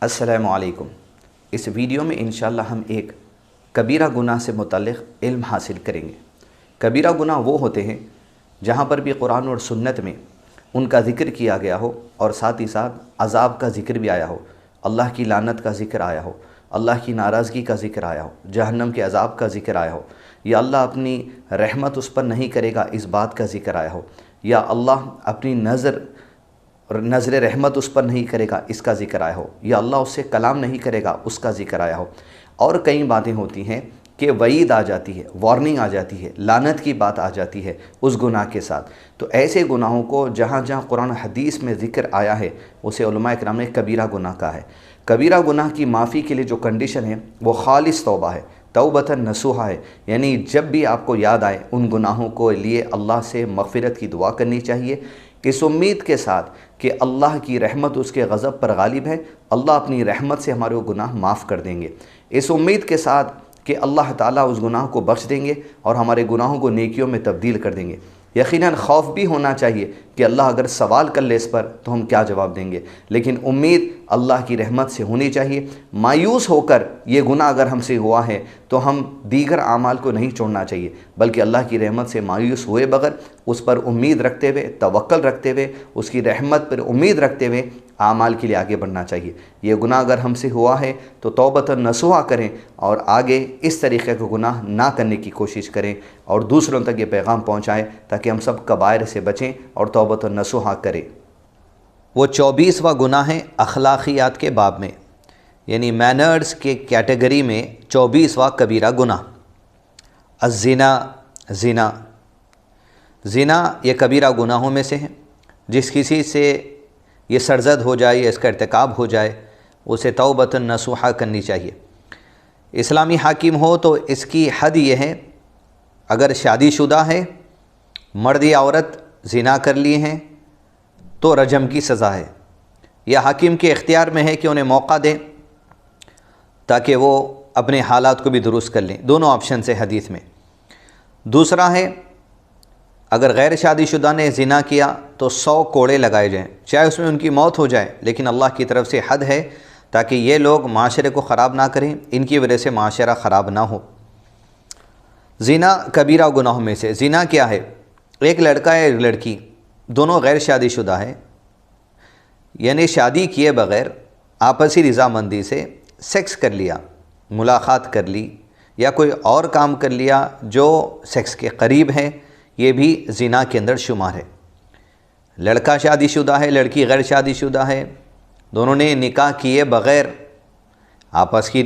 السلام علیکم۔ اس ویڈیو میں انشاءاللہ ہم ایک کبیرہ گناہ سے متعلق علم حاصل کریں گے۔ کبیرہ گناہ وہ ہوتے ہیں جہاں پر بھی قرآن اور سنت میں ان کا ذکر کیا گیا ہو اور ساتھ ہی ساتھ عذاب کا ذکر بھی آیا ہو، اللہ کی لعنت کا ذکر آیا ہو، اللہ کی ناراضگی کا ذکر آیا ہو، جہنم کے عذاب کا ذکر آیا ہو، یا اللہ اپنی رحمت اس پر نہیں کرے گا اس بات کا ذکر آیا ہو، یا اللہ اپنی نظر رحمت اس پر نہیں کرے گا اس کا ذکر آیا ہو، یا اللہ اس سے کلام نہیں کرے گا اس کا ذکر آیا ہو، اور کئی باتیں ہوتی ہیں کہ وعید آ جاتی ہے، وارننگ آ جاتی ہے، لعنت کی بات آ جاتی ہے اس گناہ کے ساتھ۔ تو ایسے گناہوں کو جہاں جہاں قرآن و حدیث میں ذکر آیا ہے اسے علماء اکرام نے کبیرہ گناہ کہا ہے۔ کبیرہ گناہ کی معافی کے لیے جو کنڈیشن ہے وہ خالص توبہ ہے، توبۃ نصوحہ ہے، یعنی جب بھی آپ کو یاد آئے ان گناہوں کو لیے اللہ سے مغفرت کی دعا کرنی چاہیے، اس امید کے ساتھ کہ اللہ کی رحمت اس کے غضب پر غالب ہے، اللہ اپنی رحمت سے ہمارے وہ گناہ معاف کر دیں گے، اس امید کے ساتھ کہ اللہ تعالیٰ اس گناہ کو بخش دیں گے اور ہمارے گناہوں کو نیکیوں میں تبدیل کر دیں گے۔ یقیناً خوف بھی ہونا چاہیے کہ اللہ اگر سوال کر لے اس پر تو ہم کیا جواب دیں گے، لیکن امید اللہ کی رحمت سے ہونی چاہیے۔ مایوس ہو کر یہ گناہ اگر ہم سے ہوا ہے تو ہم دیگر اعمال کو نہیں چھوڑنا چاہیے، بلکہ اللہ کی رحمت سے مایوس ہوئے بغیر اس پر امید رکھتے ہوئے، توکل رکھتے ہوئے، اس کی رحمت پر امید رکھتے ہوئے اعمال کے لیے آگے بڑھنا چاہیے۔ یہ گناہ اگر ہم سے ہوا ہے تو توبۃ نصوحہ کریں اور آگے اس طریقے کا گناہ نہ کرنے کی کوشش کریں اور دوسروں تک یہ پیغام پہنچائیں تاکہ ہم سب کبائر سے بچیں اور توبۃ نصوحہ کریں۔ وہ 24واں گناہ ہے اخلاقیات کے باب میں، یعنی مینرز کے کیٹیگری میں 24واں کبیرہ گناہ الزنا، زنا۔ زنا یہ کبیرہ گناہوں میں سے ہے، جس کسی سے یہ سرزد ہو جائے یا اس کا ارتکاب ہو جائے اسے توبۃ نصوحہ کرنی چاہیے۔ اسلامی حاکم ہو تو اس کی حد یہ ہے، اگر شادی شدہ ہے، مرد یا عورت زنا کر لیے ہیں تو رجم کی سزا ہے، یا حاکم کے اختیار میں ہے کہ انہیں موقع دیں تاکہ وہ اپنے حالات کو بھی درست کر لیں، دونوں آپشن سے حدیث میں۔ دوسرا ہے اگر غیر شادی شدہ نے زنا کیا تو 100 کوڑے لگائے جائیں، چاہے اس میں ان کی موت ہو جائے، لیکن اللہ کی طرف سے حد ہے تاکہ یہ لوگ معاشرے کو خراب نہ کریں، ان کی وجہ سے معاشرہ خراب نہ ہو۔ زنا کبیرہ گناہوں میں سے۔ زنا کیا ہے؟ ایک لڑکا ہے ایک لڑکی، دونوں غیر شادی شدہ ہیں، یعنی شادی کیے بغیر آپسی رضامندی سے سیکس کر لیا، ملاقات کر لی یا کوئی اور کام کر لیا جو سیکس کے قریب ہے، یہ بھی زنا کے اندر شمار ہے۔ لڑکا شادی شدہ ہے، لڑکی غیر شادی شدہ ہے، دونوں نے نکاح کیے بغیر آپس کی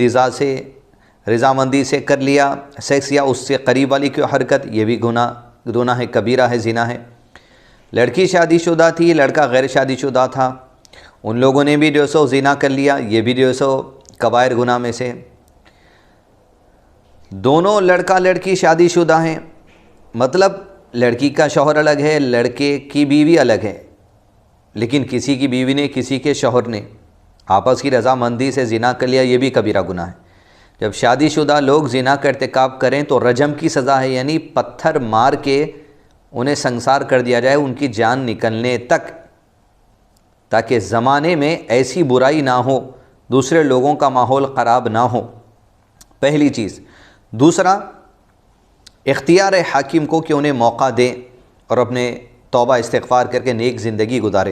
رضامندی سے کر لیا سیکس یا اس سے قریب والی کوئی حرکت، یہ بھی گناہ ہے، کبیرہ ہے، زنا ہے۔ لڑکی شادی شدہ تھی، لڑکا غیر شادی شدہ تھا، ان لوگوں نے بھی زنا کر لیا، یہ بھی کبائر گناہ میں سے۔ دونوں لڑکا لڑکی شادی شدہ ہیں، مطلب لڑکی کا شوہر الگ ہے، لڑکے کی بیوی الگ ہے، لیکن کسی کی بیوی نے کسی کے شوہر نے آپس کی رضامندی سے زنا کر لیا، یہ بھی کبیرہ گناہ ہے۔ جب شادی شدہ لوگ زنا کا ارتکاب کریں تو رجم کی سزا ہے، یعنی پتھر مار کے انہیں سنسار کر دیا جائے ان کی جان نکلنے تک، تاکہ زمانے میں ایسی برائی نہ ہو، دوسرے لوگوں کا ماحول خراب نہ ہو، پہلی چیز۔ دوسرا، اختیار حاکم کو کہ انہیں موقع دیں اور اپنے توبہ استغفار کر کے نیک زندگی گزاریں۔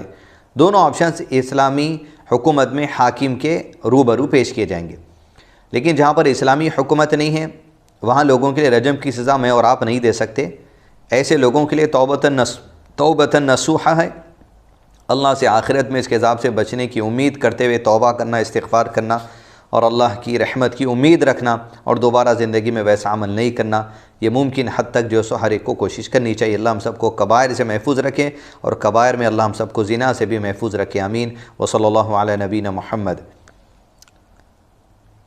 دونوں آپشنز اسلامی حکومت میں حاکم کے روبرو پیش کیے جائیں گے، لیکن جہاں پر اسلامی حکومت نہیں ہے وہاں لوگوں کے لیے رجم کی سزا میں اور آپ نہیں دے سکتے، ایسے لوگوں کے لیے توبۃ نصوحہ ہے، اللہ سے آخرت میں اس کے عذاب سے بچنے کی امید کرتے ہوئے توبہ کرنا، استغفار کرنا اور اللہ کی رحمت کی امید رکھنا اور دوبارہ زندگی میں ویسا عمل نہیں کرنا، یہ ممکن حد تک ہر ایک کو کوشش کرنی چاہیے۔ اللہ ہم سب کو کبائر سے محفوظ رکھیں اور کبائر میں اللہ ہم سب کو زنا سے بھی محفوظ رکھیں، آمین۔ وصلی اللہ علی نبینا محمد۔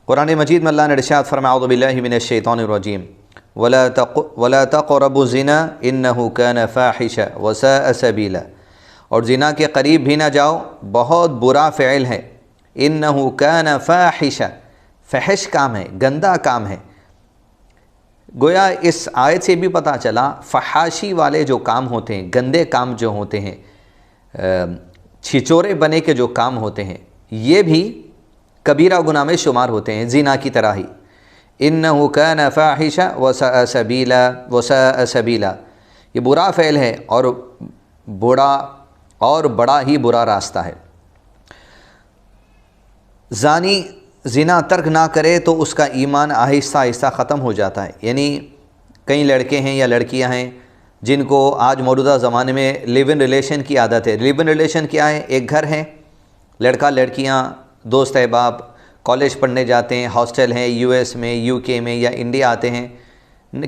قرآن مجید میں اللہ نے ارشاد فرمایا، اعوذ باللہ من الشیطان الرجیم، وَلَا تَقْرَبُوا الزِّنَا إِنَّهُ كَانَ فَاحِشًا وَسَاءَ سَبِيلًا، اور زنا کے قریب بھی نہ جاؤ، بہت برا فعل ہے، إِنَّهُ كَانَ فَاحِشًا، فحش کام ہے، گندا کام ہے۔ گویا اس آیت سے بھی پتہ چلا فحاشی والے جو کام ہوتے ہیں، گندے کام جو ہوتے ہیں، چھچورے بنے کے جو کام ہوتے ہیں، یہ بھی کبیرہ گناہ میں شمار ہوتے ہیں زنا کی طرح ہی۔ انہ کان فاحشا وساء سبیلا وساء سبیلا، یہ برا فعل ہے اور بڑا ہی برا راستہ ہے۔ زانی زنا ترک نہ کرے تو اس کا ایمان آہستہ آہستہ ختم ہو جاتا ہے۔ یعنی کئی لڑکے ہیں یا لڑکیاں ہیں جن کو آج موجودہ زمانے میں لیو ان ریلیشن کی عادت ہے۔ لیو ان ریلیشن کیا ہے؟ ایک گھر ہے، لڑکا لڑکیاں دوست احباب کالج پڑھنے جاتے ہیں، ہاسٹل ہیں، یو ایس میں، یو کے میں یا انڈیا آتے ہیں،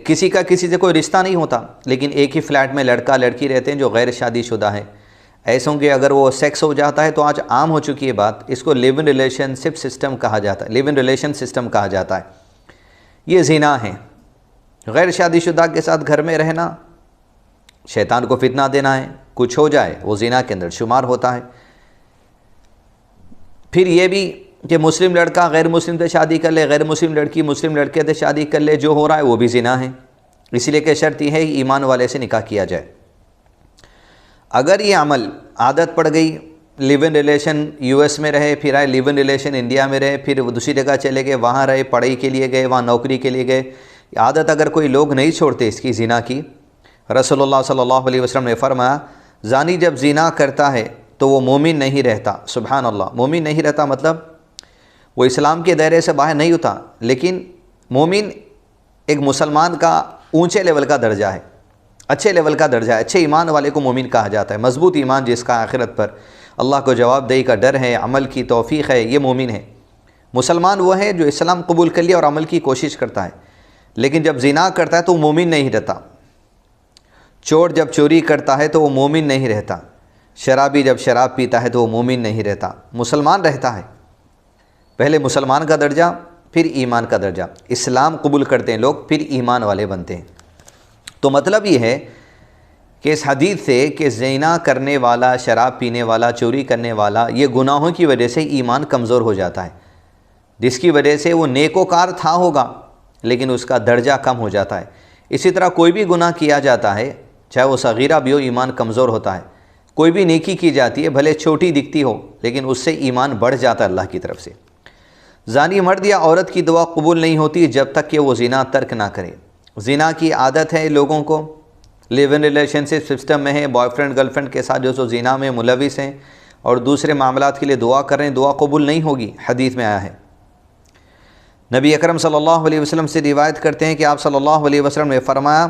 کسی کا کسی سے کوئی رشتہ نہیں ہوتا، لیکن ایک ہی فلیٹ میں لڑکا لڑکی رہتے ہیں جو غیر شادی شدہ ہیں۔ ایسوں کے اگر وہ سیکس ہو جاتا ہے تو آج عام ہو چکی ہے بات، اس کو لیو ان ریلیشن شپ سسٹم کہا جاتا ہے، لیو ان ریلیشن سسٹم کہا جاتا ہے۔ یہ زنا ہے، غیر شادی شدہ کے ساتھ گھر میں رہنا، شیطان کو فتنہ دینا ہے، کچھ ہو جائے وہ زنا کے اندر شمار ہوتا ہے۔ پھر یہ بھی کہ مسلم لڑکا غیر مسلم سے شادی کر لے، غیر مسلم لڑکی مسلم لڑکے سے شادی کر لے، جو ہو رہا ہے وہ بھی زنا ہے۔ اسی لیے کہ شرط یہ ہے کہ ایمان والے سے نکاح کیا جائے۔ اگر یہ عمل عادت پڑ گئی، لیو ان ریلیشن یو ایس میں رہے، پھر آئے لیو ان ریلیشن انڈیا میں رہے، پھر وہ دوسری جگہ چلے گئے، وہاں رہے، پڑھائی کے لیے گئے، وہاں نوکری کے لیے گئے، عادت اگر کوئی لوگ نہیں چھوڑتے اس کی زنا کی، رسول اللہ صلی اللہ علیہ وسلم نے فرمایا زانی جب زنا کرتا ہے تو وہ مومن نہیں رہتا۔ سبحان اللہ، مومن نہیں رہتا مطلب وہ اسلام کے دائرے سے باہر نہیں ہوتا، لیکن مومن ایک مسلمان کا اونچے لیول کا درجہ ہے، اچھے لیول کا درجہ ہے، اچھے ایمان والے کو مومن کہا جاتا ہے۔ مضبوط ایمان جس کا آخرت پر اللہ کو جواب دہی کا ڈر ہے، عمل کی توفیق ہے، یہ مومن ہے۔ مسلمان وہ ہے جو اسلام قبول کر لیا اور عمل کی کوشش کرتا ہے، لیکن جب زنا کرتا ہے تو وہ مومن نہیں رہتا۔ چور جب چوری کرتا ہے تو وہ مومن نہیں رہتا۔ شرابی جب شراب پیتا ہے تو وہ مومن نہیں رہتا، مسلمان رہتا ہے۔ پہلے مسلمان کا درجہ، پھر ایمان کا درجہ، اسلام قبول کرتے ہیں لوگ، پھر ایمان والے بنتے ہیں۔ تو مطلب یہ ہے کہ اس حدیث سے کہ زنا کرنے والا، شراب پینے والا، چوری کرنے والا، یہ گناہوں کی وجہ سے ایمان کمزور ہو جاتا ہے، جس کی وجہ سے وہ نیکوکار تھا ہوگا لیکن اس کا درجہ کم ہو جاتا ہے۔ اسی طرح کوئی بھی گناہ کیا جاتا ہے، چاہے وہ صغیرہ بھی ہو، ایمان کمزور ہوتا ہے۔ کوئی بھی نیکی کی جاتی ہے، بھلے چھوٹی دکھتی ہو، لیکن اس سے ایمان بڑھ جاتا ہے اللہ کی طرف سے۔ زانی مرد یا عورت کی دعا قبول نہیں ہوتی جب تک کہ وہ زنا ترک نہ کرے۔ زنا کی عادت ہے لوگوں کو، لیو ان ریلیشن شپ سسٹم میں ہے، بوائے فرینڈ گرل فرینڈ کے ساتھ جو سو زنا میں ملوث ہیں اور دوسرے معاملات کے لیے دعا کر رہے ہیں، دعا قبول نہیں ہوگی، حدیث میں آیا ہے۔ نبی اکرم صلی اللہ علیہ وسلم سے روایت کرتے ہیں کہ آپ صلی اللہ علیہ وسلم نے فرمایا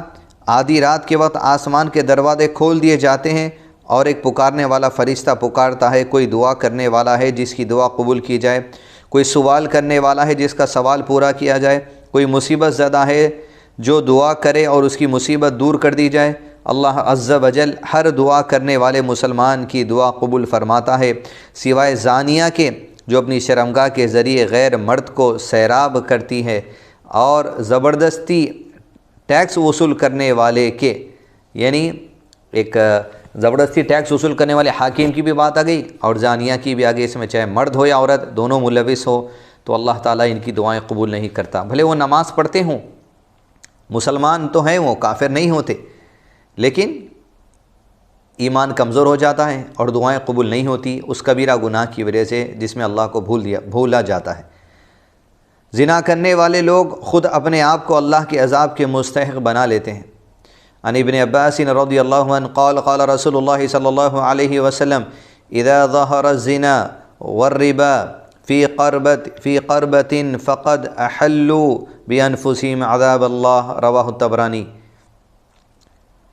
آدھی رات کے وقت آسمان کے دروازے کھول دیے جاتے ہیں اور ایک پکارنے والا فرشتہ پکارتا ہے، کوئی دعا کرنے والا ہے جس کی دعا قبول کی جائے، کوئی سوال کرنے والا ہے جس کا سوال پورا کیا جائے، کوئی مصیبت زدہ ہے جو دعا کرے اور اس کی مصیبت دور کر دی جائے۔ اللہ عز و جل ہر دعا کرنے والے مسلمان کی دعا قبول فرماتا ہے، سوائے زانیہ کے جو اپنی شرمگاہ کے ذریعے غیر مرد کو سیراب کرتی ہے، اور زبردستی ٹیکس وصول کرنے والے کے، یعنی ایک زبردستی ٹیکس وصول کرنے والے حاکم کی بھی بات آ گئی اور زانیہ کی بھی آگے، اس میں چاہے مرد ہو یا عورت دونوں ملوث ہو، تو اللہ تعالیٰ ان کی دعائیں قبول نہیں کرتا۔ بھلے وہ نماز پڑھتے ہوں، مسلمان تو ہیں، وہ کافر نہیں ہوتے، لیکن ایمان کمزور ہو جاتا ہے اور دعائیں قبول نہیں ہوتی اس کبیرہ گناہ کی وجہ سے جس میں اللہ کو بھولا جاتا ہے۔ زنا کرنے والے لوگ خود اپنے آپ کو اللہ کے عذاب کے مستحق بنا لیتے ہیں۔ عن ابن عباس رضی اللہ عنہ قال قال رسول اللہ صلی اللہ علیہ وسلم اذا ظہر الزنا والربا فی قربت فقد احلوا بانفسهم عذاب اللہ، رواہ الطبرانی۔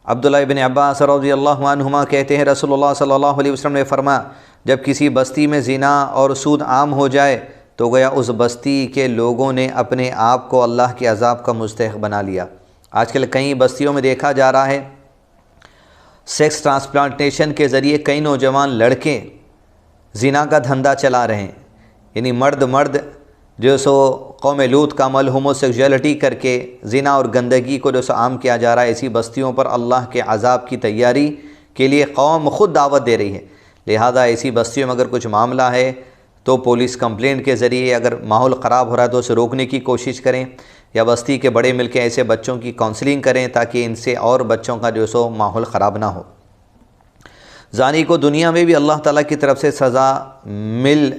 عبداللہ ابن عباس رضی اللہ عنہما کہتے ہیں رسول اللہ صلی اللہ علیہ وسلم نے فرمایا جب کسی بستی میں زنا اور سود عام ہو جائے تو گویا اس بستی کے لوگوں نے اپنے آپ کو اللہ کے عذاب کا مستحق بنا لیا۔ آج کل کئی بستیوں میں دیکھا جا رہا ہے سیکس ٹرانسپلانٹیشن کے ذریعے کئی نوجوان لڑکے زنا کا دھندا چلا رہے ہیں، یعنی مرد جو سو قوم لوط کا عمل ہوموسیکشولیٹی کر کے زنا اور گندگی کو جو سو عام کیا جا رہا ہے، ایسی بستیوں پر اللہ کے عذاب کی تیاری کے لیے قوم خود دعوت دے رہی ہے۔ لہذا ایسی بستیوں میں اگر کچھ معاملہ ہے تو پولیس کمپلینٹ کے ذریعے اگر ماحول خراب ہو رہا ہے تو اسے روکنے کی کوشش کریں، یا بستی کے بڑے مل کے ایسے بچوں کی کاؤنسلنگ کریں تاکہ ان سے اور بچوں کا جو سو ماحول خراب نہ ہو۔ زانی کو دنیا میں بھی اللہ تعالیٰ کی طرف سے سزا مل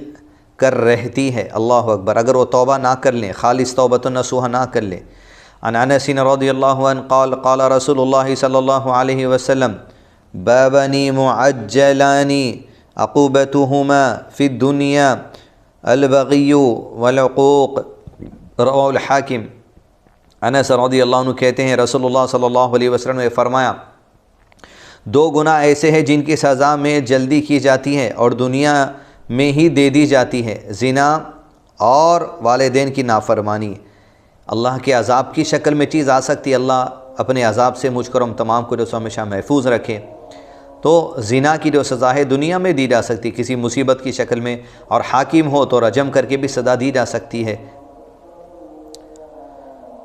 کر رہتی ہے۔ اللہ اکبر، اگر وہ توبہ نہ کر لیں، خالص توبۃ نصوح نہ کر لیں۔ عن انس رضی اللہ عنہ قال قال رسول اللہ صلی اللہ علیہ وسلم بابنی معجلانی عقوبتہما فی الدنیا البغی والعقوق، رواه الحاکم۔ انس رضی اللہ عنہ کہتے ہیں رسول اللہ صلی اللہ علیہ وسلم نے فرمایا، دو گناہ ایسے ہیں جن کی سزا میں جلدی کی جاتی ہے اور دنیا میں ہی دے دی جاتی ہے، زنا اور والدین کی نافرمانی۔ اللہ کے عذاب کی شکل میں چیز آ سکتی ہے، اللہ اپنے عذاب سے مجھ کو ہم تمام کو جو سو ہمیشہ محفوظ رکھے۔ تو زنا کی جو سزا ہے دنیا میں دی جا سکتی کسی مصیبت کی شکل میں، اور حاکم ہو تو رجم کر کے بھی سزا دی جا سکتی ہے۔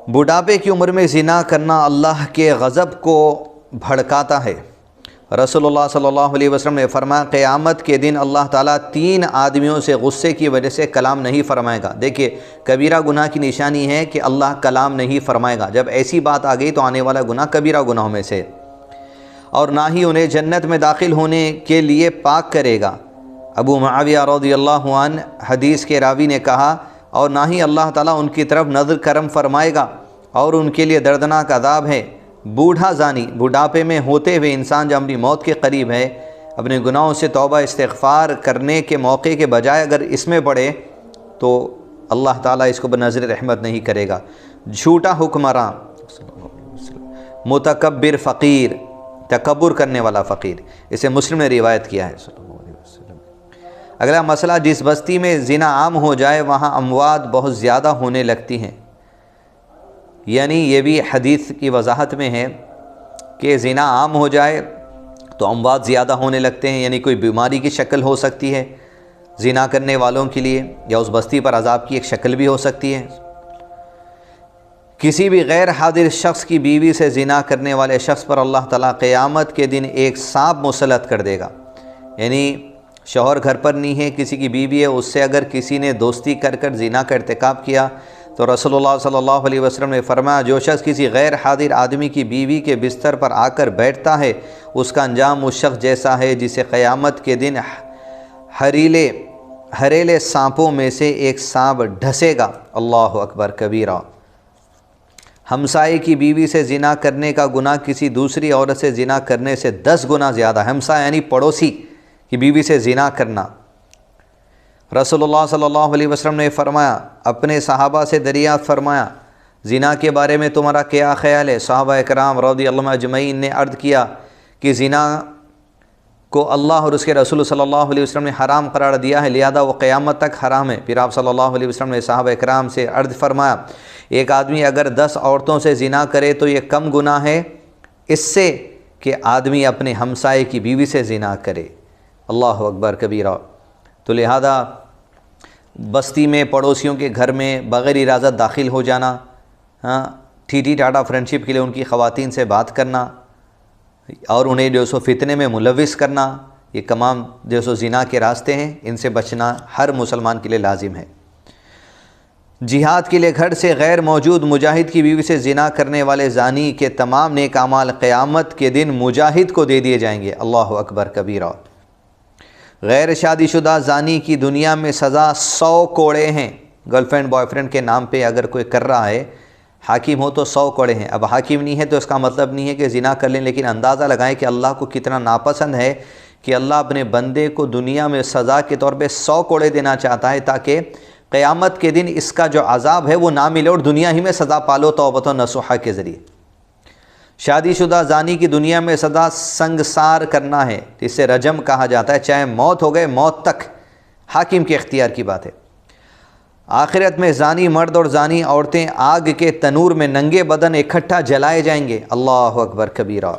بڑھاپے کی عمر میں زنا کرنا اللہ کے غضب کو بھڑکاتا ہے۔ رسول اللہ صلی اللہ علیہ وسلم نے فرمایا، قیامت کے دن اللہ تعالیٰ 3 آدمیوں سے غصے کی وجہ سے کلام نہیں فرمائے گا۔ دیکھیے، کبیرہ گناہ کی نشانی ہے کہ اللہ کلام نہیں فرمائے گا۔ جب ایسی بات آ گئی تو آنے والا گناہ کبیرہ گناہوں میں سے، اور نہ ہی انہیں جنت میں داخل ہونے کے لیے پاک کرے گا۔ ابو معاویہ رضی اللہ عنہ حدیث کے راوی نے کہا، اور نہ ہی اللہ تعالیٰ ان کی طرف نظر کرم فرمائے گا، اور ان کے لیے دردناک عذاب ہے۔ بوڑھا زانی، بڑھاپے میں ہوتے ہوئے انسان جب اپنی موت کے قریب ہے، اپنے گناہوں سے توبہ استغفار کرنے کے موقع کے بجائے اگر اس میں پڑے تو اللہ تعالیٰ اس کو بنظر رحمت نہیں کرے گا۔ جھوٹا حکمراں، متکبر فقیر، تکبر کرنے والا فقیر، اسے مسلم نے روایت کیا ہے۔ اگلا مسئلہ، جس بستی میں زنا عام ہو جائے وہاں اموات بہت زیادہ ہونے لگتی ہیں۔ یعنی یہ بھی حدیث کی وضاحت میں ہے کہ زنا عام ہو جائے تو اموات زیادہ ہونے لگتے ہیں، یعنی کوئی بیماری کی شکل ہو سکتی ہے زنا کرنے والوں کے لیے، یا اس بستی پر عذاب کی ایک شکل بھی ہو سکتی ہے۔ کسی بھی غیر حاضر شخص کی بیوی سے زنا کرنے والے شخص پر اللہ تعالیٰ قیامت کے دن ایک سانپ مسلط کر دے گا۔ یعنی شوہر گھر پر نہیں ہے، کسی کی بیوی ہے، اس سے اگر کسی نے دوستی کر زنا کا ارتکاب کیا تو رسول اللہ صلی اللہ علیہ وسلم نے فرمایا، جو شخص کسی غیر حاضر آدمی کی بیوی کے بستر پر آ کر بیٹھتا ہے اس کا انجام اس شخص جیسا ہے جسے قیامت کے دن ہریلے سانپوں میں سے ایک سانپ ڈھسے گا۔ اللہ اکبر کبیرہ۔ ہمسائے کی بیوی سے زنا کرنے کا گناہ کسی دوسری عورت سے زنا کرنے سے 10 گنا زیادہ۔ ہمسایہ یعنی پڑوسی کی بیوی سے زنا کرنا۔ رسول اللہ صلی اللہ علیہ وسلم نے فرمایا، اپنے صحابہ سے دریافت فرمایا، زنا کے بارے میں تمہارا کیا خیال ہے؟ صحابہ اکرام رضی اللہ اجمعین نے عرض کیا کہ زنا کو اللہ اور اس کے رسول صلی اللہ علیہ وسلم نے حرام قرار دیا ہے، لہذا وہ قیامت تک حرام ہے۔ پھر آپ صلی اللہ علیہ وسلم نے صحابہ اکرام سے عرض فرمایا، ایک آدمی اگر 10 عورتوں سے زنا کرے تو یہ کم گناہ ہے اس سے کہ آدمی اپنے ہمسائے کی بیوی سے زنا کرے۔ اللہ اکبر کبیرہ۔ تو لہذا بستی میں پڑوسیوں کے گھر میں بغیر اجازت داخل ہو جانا، ٹھیٹھی ٹاٹا فرینڈشپ کے لیے ان کی خواتین سے بات کرنا اور انہیں جو سو فتنے میں ملوث کرنا، یہ تمام جو سو زنا کے راستے ہیں، ان سے بچنا ہر مسلمان کے لیے لازم ہے۔ جہاد کے لیے گھر سے غیر موجود مجاہد کی بیوی سے زنا کرنے والے زانی کے تمام نیک اعمال قیامت کے دن مجاہد کو دے دیے جائیں گے۔ اللہ اکبر کبیرہ۔ غیر شادی شدہ زانی کی دنیا میں سزا 100 کوڑے ہیں۔ گرل فرینڈ بوائے فرینڈ کے نام پہ اگر کوئی کر رہا ہے، حاکم ہو تو 100 کوڑے ہیں۔ اب حاکم نہیں ہے تو اس کا مطلب نہیں ہے کہ زنا کر لیں، لیکن اندازہ لگائیں کہ اللہ کو کتنا ناپسند ہے کہ اللہ اپنے بندے کو دنیا میں سزا کے طور پہ 100 کوڑے دینا چاہتا ہے تاکہ قیامت کے دن اس کا جو عذاب ہے وہ نہ ملے اور دنیا ہی میں سزا پالو توبۃ نصوحہ کے ذریعے۔ شادی شدہ زانی کی دنیا میں سزا سنگسار کرنا ہے، جس سے رجم کہا جاتا ہے، چاہے موت ہو گئے، موت تک حاکم کے اختیار کی بات ہے۔ آخرت میں زانی مرد اور زانی عورتیں آگ کے تنور میں ننگے بدن اکٹھا جلائے جائیں گے۔ اللہ اکبر کبیرہ۔